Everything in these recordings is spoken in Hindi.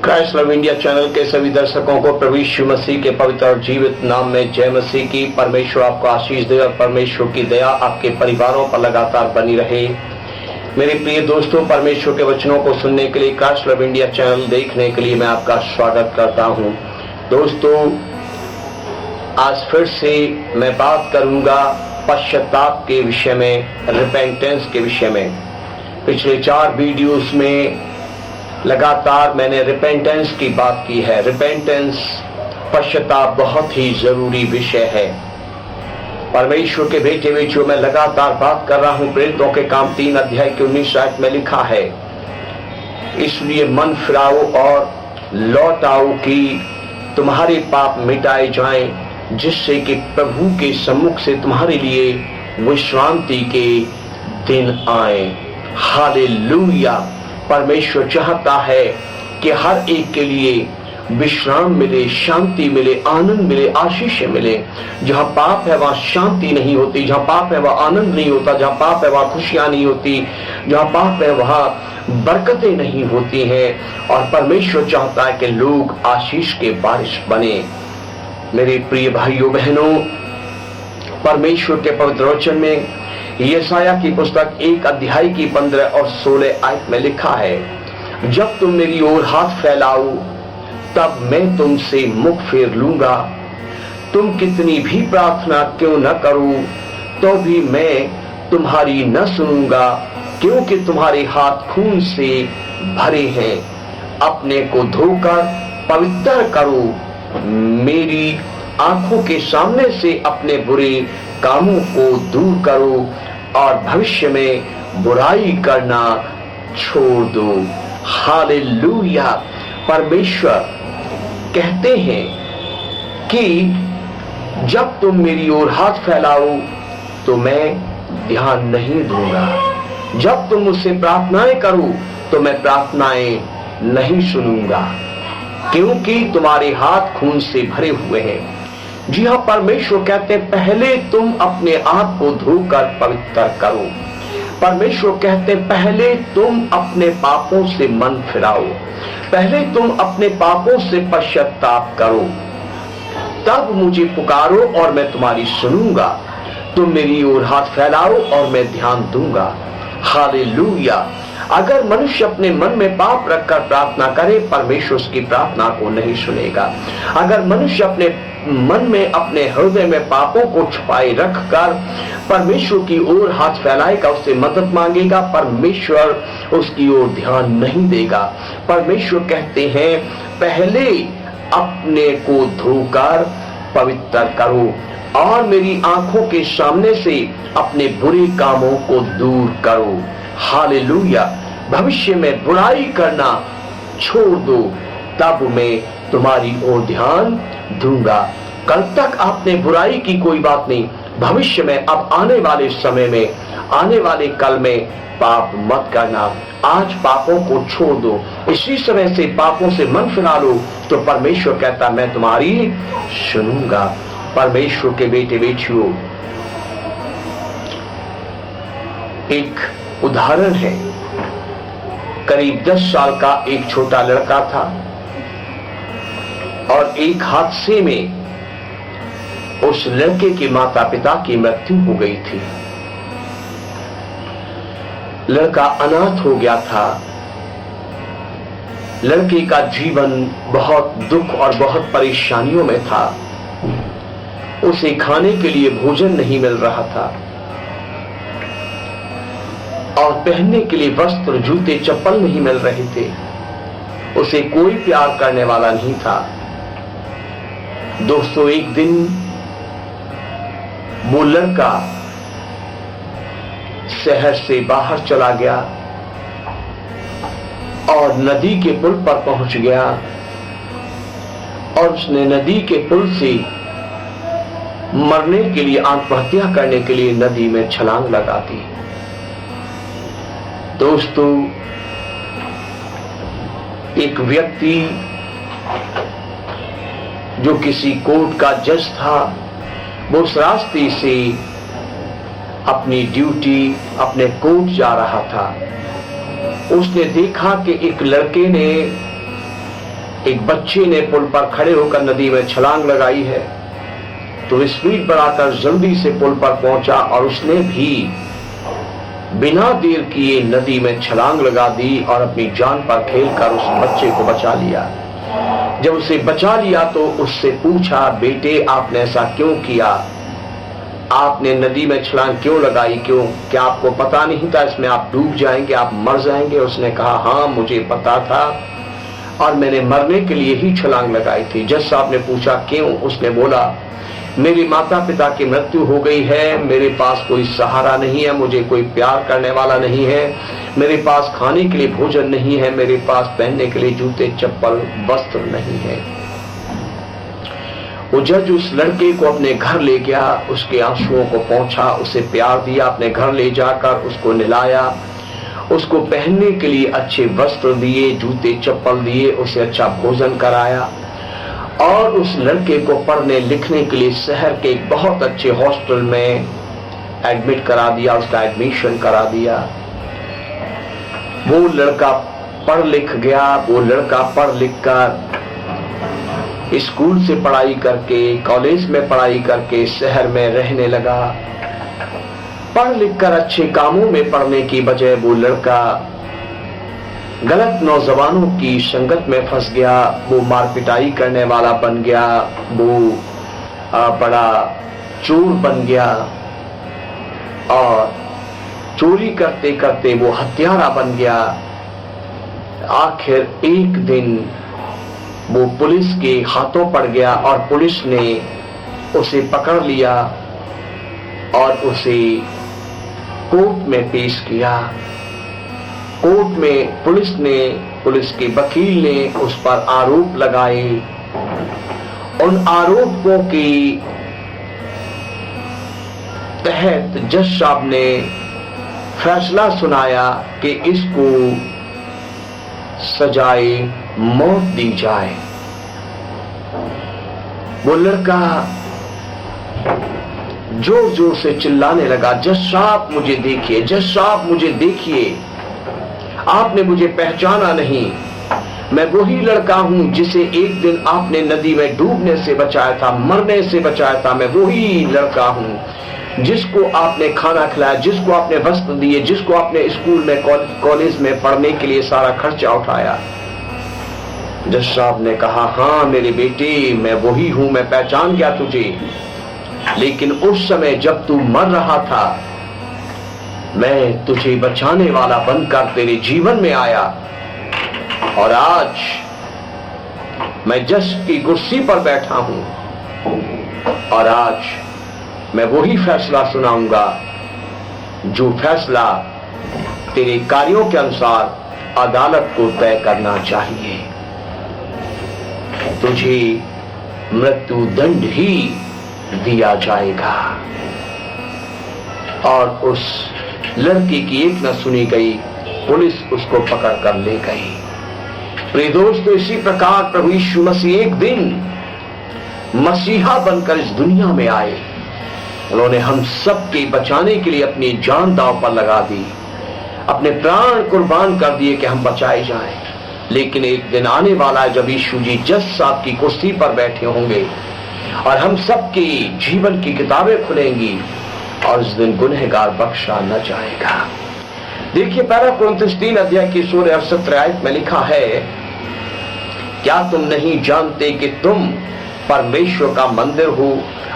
क्राइस्ट लव इंडिया चैनल के सभी दर्शकों को प्रभु यीशु मसीह के पवित्र और जीवित नाम में जय मसीह की। परमेश्वर आपको आशीष दे और परमेश्वर की दया आपके परिवारों पर लगातार बनी रहे। मेरे प्रिय दोस्तों, परमेश्वर के वचनों को सुनने के लिए क्राइस्ट लव इंडिया चैनल देखने के लिए मैं आपका स्वागत करता हूं। दोस्तों, आज फिर से मैं बात करूंगा पश्चाताप के विषय में, रिपेंटेंस के विषय में। पिछले 4 वीडियोस में लगातार मैंने रिपेंटेंस की बात की है। रिपेंटेंस, पश्चाताप बहुत ही जरूरी विषय है। परमेश्वर के बेटे बेटियों में लगातार बात कर रहा हूं। प्रेरितों के काम 3 अध्याय के 19 आयत में लिखा है, इसलिए मन फिराओ और लौट आओ कि तुम्हारे पाप मिटाए जाएं, जिससे कि प्रभु के सम्मुख से तुम्हारे लिए विश्रांति के दिन आए। हालेलुया। परमेश्वर चाहता है कि हर एक के लिए विश्राम मिले, शांति मिले, आनंद मिले, आशीष मिले। जहां पाप है वहां शांति नहीं होती, जहां पाप है वहां आनंद नहीं होता, जहां पाप है वहां खुशियां नहीं होती, जहां पाप है वहां बरकतें नहीं होती हैं। और परमेश्वर चाहता है कि लोग आशीष के बारिश बने। मेरे प्रिय भाइयों बहनों, परमेश्वर के पवित्र वचन में यशाया की पुस्तक 1 अध्याय की 15 और 16 आयत में लिखा है, जब तुम मेरी ओर हाथ फैलाओ तब मैं तुमसे मुख फेर लूंगा। तुम कितनी भी प्रार्थना क्यों न करो तो भी मैं तुम्हारी न सुनूंगा, क्योंकि तुम्हारे हाथ खून से भरे हैं। अपने को धोकर पवित्र करो, मेरी आंखों के सामने से अपने बुरे कामों को दूर करो और भविष्य में बुराई करना छोड़ दो। हालेलुया। परमेश्वर कहते हैं कि जब तुम मेरी ओर हाथ फैलाओ तो मैं ध्यान नहीं दूंगा। जब तुम मुझसे प्रार्थनाएं करो तो मैं प्रार्थनाएं नहीं सुनूंगा, क्योंकि तुम्हारे हाथ खून से भरे हुए हैं। जी हाँ, परमेश्वर कहते हैं पहले तुम अपने आप को धोकर पवित्र करो। परमेश्वर कहते हैं पहले तुम अपने पापों से मन फिराओ, पहले तुम अपने पापों से पश्चाताप करो, तब मुझे पुकारो और मैं तुम्हारी सुनूंगा। तुम मेरी ओर हाथ फैलाओ और मैं ध्यान दूंगा। हालेलुया। अगर मनुष्य अपने मन में पाप रखकर प्रार्थना करे, परमेश्वर उसकी प्रार्थना को नहीं सुनेगा। अगर मनुष्य अपने मन में, अपने हृदय में पापों को छुपाए रखकर परमेश्वर की ओर हाथ फैलाएगा, उससे मदद मांगेगा, परमेश्वर उसकी ओर ध्यान नहीं देगा। परमेश्वर कहते हैं पहले अपने को धोकर पवित्र करो और मेरी आंखों के सामने से अपने बुरे कामों को दूर करो। हालेलुया। भविष्य में बुराई करना छोड़ दो, तब मैं तुम्हारी ओर ध्यान दूंगा। कल तक आपने बुराई की कोई बात नहीं, भविष्य में, अब आने वाले समय में, आने वाले कल में पाप मत करना। आज पापों को छोड़ दो, इसी समय से पापों से मन फिरा लो, तो परमेश्वर कहता मैं तुम्हारी सुनूंगा। परमेश्वर के बेटे बेटियों, एक उदाहरण है। करीब 10 साल का एक छोटा लड़का था और एक हादसे में उस लड़के के माता पिता की मृत्यु हो गई थी। लड़का अनाथ हो गया था। लड़के का जीवन बहुत दुख और बहुत परेशानियों में था। उसे खाने के लिए भोजन नहीं मिल रहा था और पहनने के लिए वस्त्र, जूते, चप्पल नहीं मिल रहे थे। उसे कोई प्यार करने वाला नहीं था। दोस्तों, एक दिन वो लड़का शहर से बाहर चला गया और नदी के पुल पर पहुंच गया और उसने नदी के पुल से मरने के लिए, आत्महत्या करने के लिए नदी में छलांग लगा दी। दोस्तों, एक व्यक्ति जो किसी कोर्ट का जज था, वो उस रास्ते से अपनी ड्यूटी, अपने कोर्ट जा रहा था। उसने देखा कि एक लड़के ने एक बच्चे ने पुल पर खड़े होकर नदी में छलांग लगाई है, तो स्पीड पर आकर जल्दी से पुल पर पहुंचा और उसने भी बिना देर किए नदी में छलांग लगा दी और अपनी जान पर खेलकर उस बच्चे को बचा लिया। जब उसे बचा लिया तो उससे पूछा, बेटे आपने ऐसा क्यों किया? आपने नदी में छलांग क्यों लगाई? क्यों? क्या आपको पता नहीं था इसमें आप डूब जाएंगे, आप मर जाएंगे? उसने कहा, हाँ मुझे पता था और मैंने मरने के लिए ही छलांग लगाई थी। जज साहब ने पूछा, क्यों? उसने बोला, मेरे माता पिता की मृत्यु हो गई है, मेरे पास कोई सहारा नहीं है, मुझे कोई प्यार करने वाला नहीं है, मेरे पास खाने के लिए भोजन नहीं है, मेरे पास पहनने के लिए जूते चप्पल वस्त्र नहीं है। वो जज उस लड़के को अपने घर ले गया, उसके आंसुओं को पोंछा, उसे प्यार दिया, अपने घर ले जाकर उसको नहलाया, उसको पहनने के लिए अच्छे वस्त्र दिए, जूते चप्पल दिए, उसे अच्छा भोजन कराया और उस लड़के को पढ़ने लिखने के लिए शहर के एक बहुत अच्छे हॉस्टल में एडमिट करा दिया, उसका एडमिशन करा दिया। वो लड़का पढ़ लिख गया, वो लड़का पढ़ लिख कर स्कूल से पढ़ाई करके, कॉलेज में पढ़ाई करके शहर में रहने लगा। पढ़ लिख कर अच्छे कामों में पढ़ने की बजाय वो लड़का गलत नौजवानों की संगत में फंस गया, वो मारपिटाई करने वाला बन गया, वो बड़ा चोर बन गया और चोरी करते करते वो हत्यारा बन गया। आखिर एक दिन वो पुलिस के हाथों पड़ गया और पुलिस ने उसे पकड़ लिया और उसे कोर्ट में पेश किया। कोर्ट में पुलिस के वकील ने उस पर आरोप लगाए। उन आरोपों के तहत जज साहब ने फैसला सुनाया कि इसको सजाए मौत दी जाए। वो लड़का जोर जोर से चिल्लाने लगा, जज साहब मुझे देखिए, जज साहब मुझे देखिए, आपने मुझे पहचाना नहीं, मैं वही लड़का हूं जिसे एक दिन आपने नदी में डूबने से बचाया था, मरने से बचाया था। मैं वही लड़का हूं जिसको आपने खाना खिलाया, जिसको आपने वस्त्र दिए, जिसको आपने स्कूल में कॉलेज में पढ़ने के लिए सारा खर्चा उठाया। जज साहब ने कहा, हाँ मेरे बेटे, मैं वही हूं, मैं पहचान गया तुझे, लेकिन उस समय जब तू मर रहा था मैं तुझे बचाने वाला बनकर तेरे जीवन में आया और आज मैं जज की कुर्सी पर बैठा हूं और आज मैं वही फैसला सुनाऊंगा जो फैसला तेरे कार्यों के अनुसार अदालत को तय करना चाहिए। तुझे मृत्यु दंड ही दिया जाएगा। और उस लड़की की एक न सुनी गई, पुलिस उसको पकड़कर ले गई। प्रिय दोस्तों, इसी प्रकार प्रभु यीशु मसीह एक दिन मसीहा बनकर इस दुनिया में आए। उन्होंने हम सबके बचाने के लिए अपनी जान दांव पर लगा दी, अपने प्राण कुर्बान कर दिए कि हम बचाए जाएं। लेकिन एक दिन आने वाला है जब यीशु जी जज साहब की कुर्सी पर बैठे होंगे और हम सबकी जीवन की किताबें खुलेंगी और उस दिन गुनहगार बख्शा न जाएगा। देखिए, पहला कुरिन्थियों 3 अध्याय की 16 और 17 आयत में लिखा है, क्या तुम नहीं जानते कि तुम परमेश्वर का मंदिर हो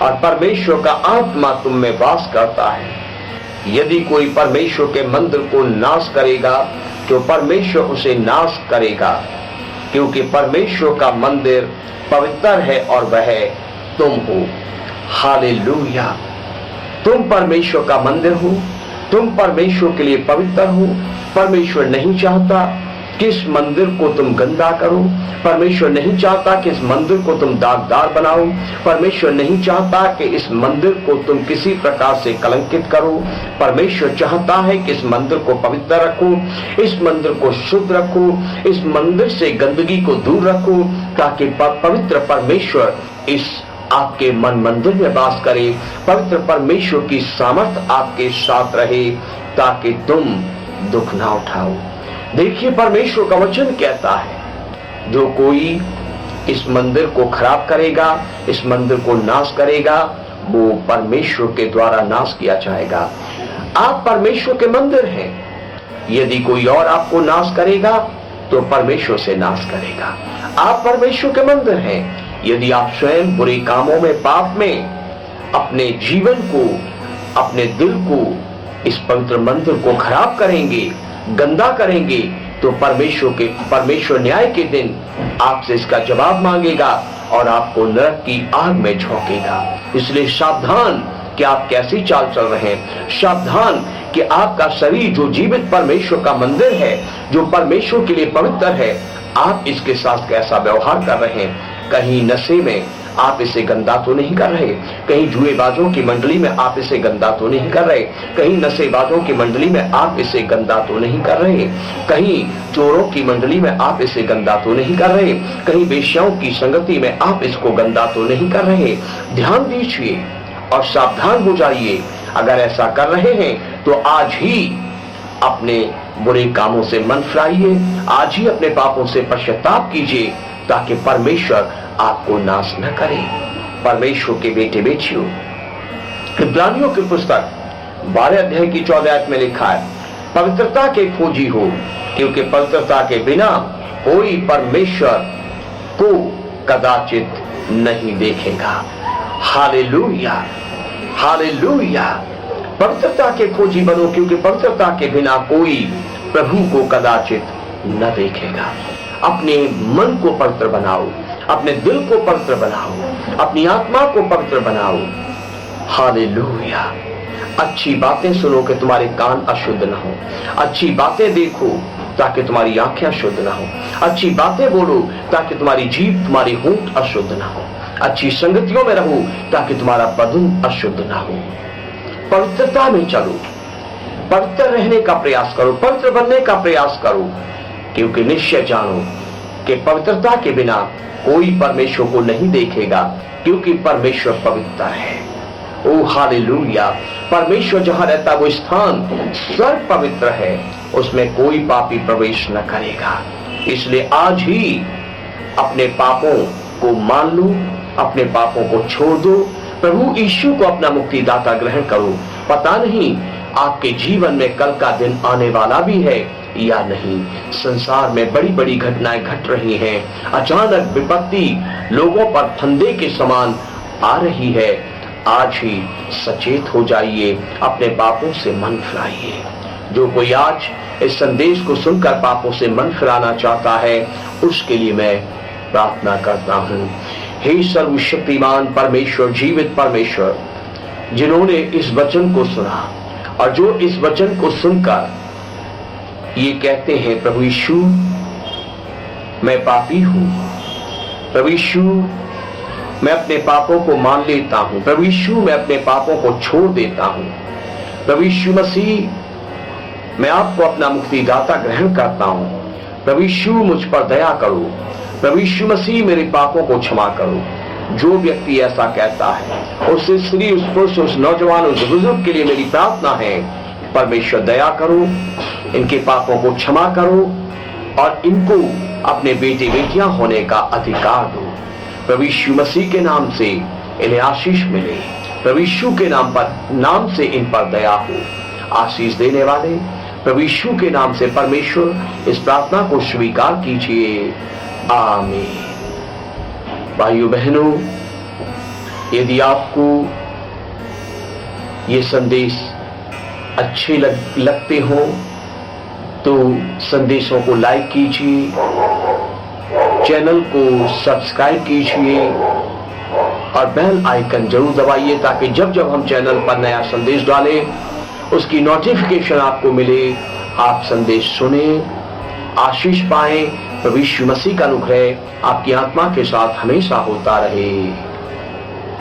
और परमेश्वर का आत्मा तुम में वास करता है? यदि कोई परमेश्वर के मंदिर को नाश करेगा तो परमेश्वर उसे नाश करेगा, क्योंकि परमेश्वर का मंदिर पवित्र है और वह तुम हो। हालेलुया। तुम परमेश्वर का मंदिर हो, तुम परमेश्वर के लिए पवित्र हो। परमेश्वर नहीं चाहता कि इस मंदिर को तुम गंदा करो, परमेश्वर नहीं चाहता कि इस मंदिर को तुम दागदार बनाओ, परमेश्वर नहीं चाहता कि इस मंदिर को तुम किसी प्रकार से कलंकित करो। परमेश्वर चाहता है कि इस मंदिर को पवित्र रखो, इस मंदिर को शुद्ध रखो, इस मंदिर से गंदगी को दूर रखो, ताकि पवित्र परमेश्वर इस आपके मन मंदिर में वास करे, पवित्र परमेश्वर की सामर्थ आपके साथ रहे, ताकि तुम दुख ना उठाओ। देखिए, परमेश्वर का वचन कहता है जो कोई इस मंदिर को खराब करेगा, इस मंदिर को नाश करेगा, वो परमेश्वर के द्वारा नाश किया जाएगा। आप परमेश्वर के मंदिर हैं। यदि कोई और आपको नाश करेगा तो परमेश्वर से नाश करेगा। आप परमेश्वर के मंदिर हैं। यदि आप स्वयं बुरे कामों में, पाप में अपने जीवन को, अपने दिल को, इस पवित्र मंदिर को खराब करेंगे, गंदा करेंगे, तो परमेश्वर न्याय के दिन आपसे इसका जवाब मांगेगा और आपको नरक की आग में झोंकेगा। इसलिए सावधान कि आप कैसी चाल चल रहे हैं। सावधान कि आपका शरीर जो जीवित परमेश्वर का मंदिर है, जो परमेश्वर के लिए पवित्र है, आप इसके साथ कैसा व्यवहार कर रहे हैं। कहीं नशे में आप इसे गंदा तो नहीं कर रहे, कहीं जुएबाजों की मंडली में आप इसे गंदा तो नहीं कर रहे, कहीं नशेबाजों की मंडली में आप इसे गंदा तो नहीं कर रहे, कहीं चोरों की मंडली में आप इसे गंदा तो नहीं कर रहे, कहीं वेश्याओं की संगति में आप इसको गंदा तो नहीं कर रहे। ध्यान दीजिए और सावधान हो जाइए। अगर ऐसा कर रहे हैं तो आज ही अपने बुरे कामों से मन फिराइए, आज ही अपने पापों से पश्चाताप कीजिए, ताकि परमेश्वर आपको नाश न करे। परमेश्वर के बेटे बेटियों, इब्रानियों की पुस्तक 12 अध्याय की 14 आयत में लिखा है, पवित्रता के खोजी हो, क्योंकि पवित्रता के बिना कोई परमेश्वर को कदाचित नहीं देखेगा। Hallelujah, hallelujah. पवित्रता के खोजी बनो, क्योंकि पवित्रता के बिना कोई प्रभु को कदाचित न देखेगा। अपने मन को पवित्र बनाओ, अपने दिल को पवित्र बनाओ, अपनी आत्मा को पवित्र बनाओ। हालेलुया। अच्छी बातें सुनो कि तुम्हारे कान अशुद्ध न हो, अच्छी बातें देखो ताकि तुम्हारी आंखें अशुद्ध न हो, अच्छी बातें बोलो ताकि तुम्हारी जीभ, तुम्हारी होंठ अशुद्ध न हो, अच्छी संगतियों में रहो ताकि तुम्हारा बदन अशुद्ध न हो। पवित्रता में चलो, पवित्र रहने का प्रयास करो, पवित्र बनने का प्रयास करो, क्योंकि निश्चय जानो कि पवित्रता के बिना कोई परमेश्वर को नहीं देखेगा, क्योंकि परमेश्वर पवित्र है। ओ हालेलुया। परमेश्वर जहां रहता वो स्थान स्वर्ग पवित्र है, उसमें कोई पापी प्रवेश न करेगा। इसलिए आज ही अपने पापों को मान लो, अपने पापों को छोड़ दो, प्रभु यीशु को अपना मुक्तिदाता ग्रहण करो। पता नहीं आपके जीवन में कल का दिन आने वाला भी है या नहीं। संसार में बड़ी बड़ी घटनाएं घट रही हैं, अचानक विपत्ति लोगों पर फंदे के समान आ रही है। आज ही सचेत हो जाइए, अपने पापों से मन फिराइए। जो कोई आज इस संदेश को सुनकर पापों से मन फिराना चाहता है, उसके लिए मैं प्रार्थना करता हूँ। हे सर्वशक्तिमान परमेश्वर, जीवित परमेश्वर, जिन्होंने इस वचन को सुना और जो इस वचन को सुनकर ये कहते हैं, प्रभु यीशु मैं पापी हूं, प्रभु यीशु मैं अपने पापों को मान लेता हूं, प्रभु यीशु मैं अपने पापों को छोड़ देता हूं, प्रभु यीशु मसीह मैं आपको अपना मुक्तिदाता ग्रहण करता हूं, प्रभु यीशु मुझ पर दया करो, प्रभु यीशु मसीह मेरे पापों को क्षमा करो। जो व्यक्ति ऐसा कहता है, उस स्त्री, उस पुरुष, उस नौजवान, उस बुजुर्ग के लिए मेरी प्रार्थना है, परमेश्वर दया करो, इनके पापों को क्षमा करो और इनको अपने बेटे बेटियां होने का अधिकार दो। प्रभु यीशु मसीह के नाम से इन्हें आशीष मिले, प्रभु यीशु के नाम से इन पर दया हो। आशीष देने वाले प्रभु यीशु के नाम से परमेश्वर इस प्रार्थना को स्वीकार कीजिए। आमीन। भाइयों बहनों, यदि आपको ये संदेश अच्छे लगते हो तो संदेशों को लाइक कीजिए, चैनल को सब्सक्राइब कीजिए और बेल आइकन जरूर दबाइए, ताकि जब जब हम चैनल पर नया संदेश डालें उसकी नोटिफिकेशन आपको मिले, आप संदेश सुने, आशीष पाएं। प्रभु यीशु मसीह का अनुग्रह आपकी आत्मा के साथ हमेशा होता रहे।